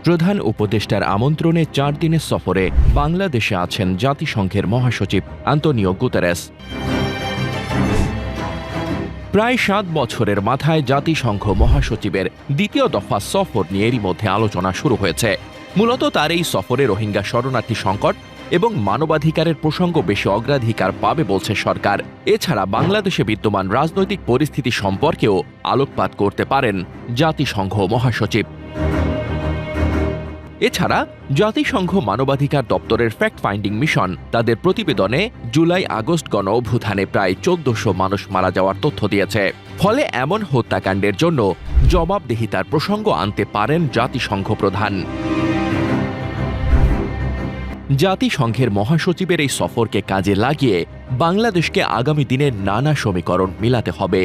প্রধান উপদেষ্টার আমন্ত্রণে 4 দিনের সফরে বাংলাদেশে আছেন জাতিসংঘের মহাসচিব আন্তোনিও গুতেরেস। প্রায় 7 বছরের মাথায় জাতিসংঘ মহাসচিবের দ্বিতীয় দফা সফর নিয়ে এরই মধ্যে আলোচনা শুরু হয়েছে। মূলত তার এই সফরে রোহিঙ্গা শরণার্থী সংকট এবং মানবাধিকারের প্রসঙ্গ বেশি অগ্রাধিকার পাবে বলছে সরকার। এছাড়া বাংলাদেশে বিদ্যমান রাজনৈতিক পরিস্থিতি সম্পর্কেও আলোকপাত করতে পারেন জাতিসংঘ মহাসচিব। এছাড়া জাতিসংঘ মানবাধিকার দপ্তরের ফ্যাক্ট ফাইন্ডিং মিশন তাদের প্রতিবেদনে জুলাই-আগস্ট গণ অভ্যুত্থানে প্রায় 1400 মানুষ মারা যাওয়ার তথ্য দিয়েছে। ফলে এমন হত্যাকাণ্ডের জন্য জবাবদিহিতার প্রসঙ্গ আনতে পারেন জাতিসংঘ প্রধান। জাতিসংঘের মহাসচিবের এই সফরকে কাজে লাগিয়ে বাংলাদেশকে আগামী দিনের নানা সমীকরণ মিলাতে হবে।